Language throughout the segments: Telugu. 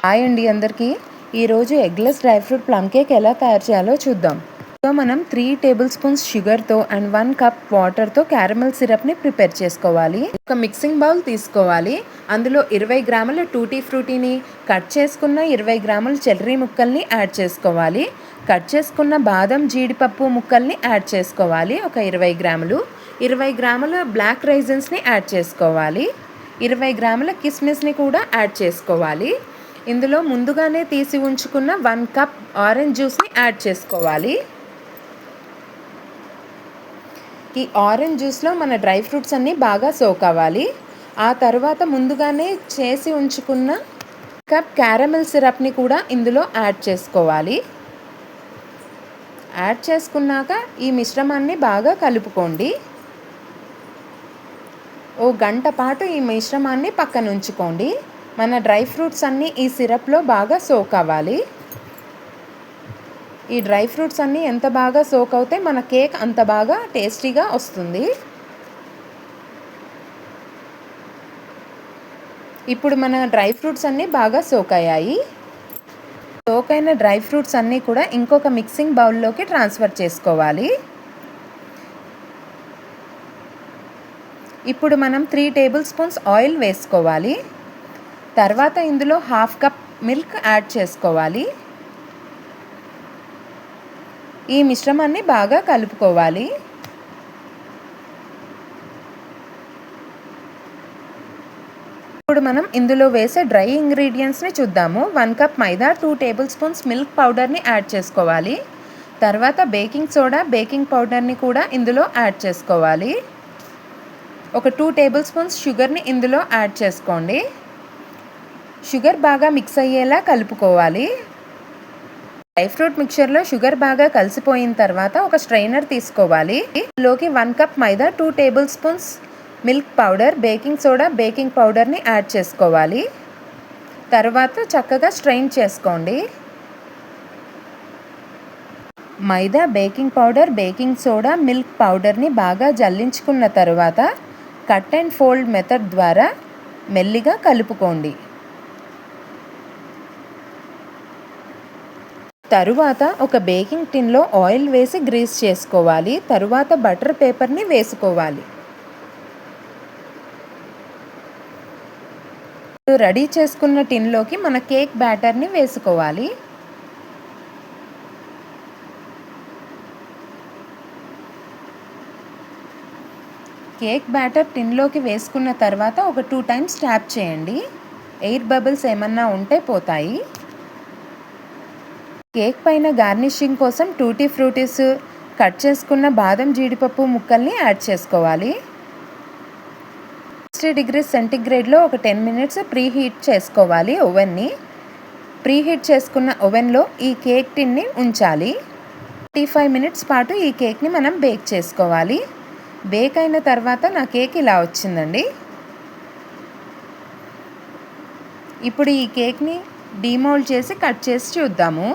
హాయ్ అండి అందరికీ. ఈరోజు eggless dry fruit plum cake ఎలా తయారు చేయాలో చూద్దాం. సో మనం 3 టేబుల్ స్పూన్స్ షుగర్తో అండ్ 1 కప్ వాటర్తో క్యారమెల్ సిరప్ని ప్రిపేర్ చేసుకోవాలి. ఒక మిక్సింగ్ బౌల్ తీసుకోవాలి. అందులో 20 గ్రాముల టూటీ ఫ్రూటీని, కట్ చేసుకున్న 20 గ్రాముల చెర్రీ ముక్కల్ని యాడ్ చేసుకోవాలి. కట్ చేసుకున్న బాదం జీడిపప్పు ముక్కల్ని యాడ్ చేసుకోవాలి. ఒక 20 గ్రాములు. 20 గ్రాముల బ్లాక్ రైజన్స్ని యాడ్ చేసుకోవాలి. 20 గ్రాముల కిస్మిస్ని కూడా యాడ్ చేసుకోవాలి. ఇందులో ముందుగానే తీసి ఉంచుకున్న 1 కప్ ఆరెంజ్ జ్యూస్ని యాడ్ చేసుకోవాలి. ఈ ఆరెంజ్ జ్యూస్లో మన డ్రై ఫ్రూట్స్ అన్నీ బాగా సోక్ అవ్వాలి. ఆ తర్వాత ముందుగానే చేసి ఉంచుకున్న కప్ క్యారమెల్ సిరప్ని కూడా ఇందులో యాడ్ చేసుకోవాలి. యాడ్ చేసుకున్నాక ఈ మిశ్రమాన్ని బాగా కలుపుకోండి. ఓ గంట పాటు ఈ మిశ్రమాన్ని పక్కన ఉంచుకోండి. మన డ్రై ఫ్రూట్స్ అన్నీ ఈ సిరప్లో బాగా సోక్ అవ్వాలి. ఈ డ్రై ఫ్రూట్స్ అన్నీ ఎంత బాగా సోక్ అవుతే మన కేక్ అంత బాగా టేస్టీగా వస్తుంది. ఇప్పుడు మన డ్రై ఫ్రూట్స్ అన్నీ బాగా సోక్ అయ్యాయి. సోక్ అయిన డ్రై ఫ్రూట్స్ అన్నీ కూడా ఇంకొక మిక్సింగ్ బౌల్లోకి ట్రాన్స్ఫర్ చేసుకోవాలి. ఇప్పుడు మనం 3 టేబుల్ స్పూన్స్ ఆయిల్ వేసుకోవాలి. తర్వాత ఇందులో 1/2 కప్ మిల్క్ యాడ్ చేసుకోవాలి. ఈ మిశ్రమాన్ని బాగా కలుపుకోవాలి. ఇప్పుడు మనం ఇందులో వేసే డ్రై ఇంగ్రీడియంట్స్ని చూద్దాము. 1 cup maida, 2 tablespoons milk పౌడర్ని యాడ్ చేసుకోవాలి. తర్వాత బేకింగ్ సోడా, బేకింగ్ పౌడర్ని కూడా ఇందులో యాడ్ చేసుకోవాలి. ఒక 2 టేబుల్ స్పూన్స్ షుగర్ని ఇందులో యాడ్ చేసుకోండి. షుగర్ బాగా మిక్స్ అయ్యేలా కలుపుకోవాలి. డ్రై ఫ్రూట్ మిక్చర్లో షుగర్ బాగా కలిసిపోయిన తర్వాత ఒక స్ట్రైనర్ తీసుకోవాలి. ఇందులోకి 1 cup maida, 2 tablespoons milk powder, baking soda, baking పౌడర్ని యాడ్ చేసుకోవాలి. తర్వాత చక్కగా స్ట్రెయిన్ చేసుకోండి. Maida, baking powder, baking soda, milk పౌడర్ని బాగా జల్లించుకున్న తర్వాత కట్ అండ్ ఫోల్డ్ మెథడ్ ద్వారా మెల్లిగా కలుపుకోండి. తరువాత ఒక బేకింగ్ టిన్లో ఆయిల్ వేసి గ్రీస్ చేసుకోవాలి. తరువాత బటర్ పేపర్ని వేసుకోవాలి. రెడీ చేసుకున్న టిన్లోకి మన కేక్ బ్యాటర్ని వేసుకోవాలి. కేక్ బ్యాటర్ టిన్లోకి వేసుకున్న తర్వాత ఒక 2 టైమ్స్ ట్యాప్ చేయండి. ఎయిర్ బబుల్స్ ఏమన్నా ఉంటే పోతాయి. కేక్ పైన గార్నిషింగ్ కోసం టూటీ ఫ్రూటీస్, కట్ చేసుకున్న బాదం జీడిపప్పు ముక్కల్ని యాడ్ చేసుకోవాలి. 60 డిగ్రీస్ సెంటీగ్రేడ్లో ఒక 10 మినిట్స్ ప్రీహీట్ చేసుకోవాలి ఓవెన్ని. ప్రీహీట్ చేసుకున్న ఓవెన్లో ఈ కేక్ టిన్ని ఉంచాలి. 45 మినిట్స్ పాటు ఈ కేక్ని మనం బేక్ చేసుకోవాలి. బేక్ అయిన తర్వాత నా కేక్ ఇలా వచ్చిందండి. ఇప్పుడు ఈ కేక్ని డీమోల్డ్ చేసి కట్ చేసి చూద్దాము.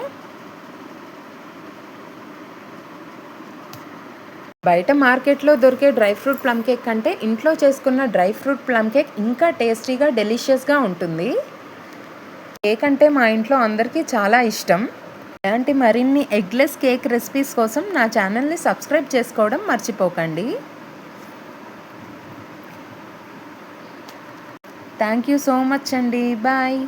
బయట మార్కెట్లో దొరికే డ్రై ఫ్రూట్ ప్లమ్ కేక్ కంటే ఇంట్లో చేసుకున్న డ్రై ఫ్రూట్ ప్లమ్ కేక్ ఇంకా టేస్టీగా, డెలిషియస్గా ఉంటుంది. కేక్ అంటే మా ఇంట్లో అందరికీ చాలా ఇష్టం. ఇలాంటి మరిన్ని ఎగ్లెస్ కేక్ రెసిపీస్ కోసం నా ఛానల్ని సబ్స్క్రైబ్ చేసుకోవడం మర్చిపోకండి. థ్యాంక్ యూ సో మచ్ అండి. బాయ్.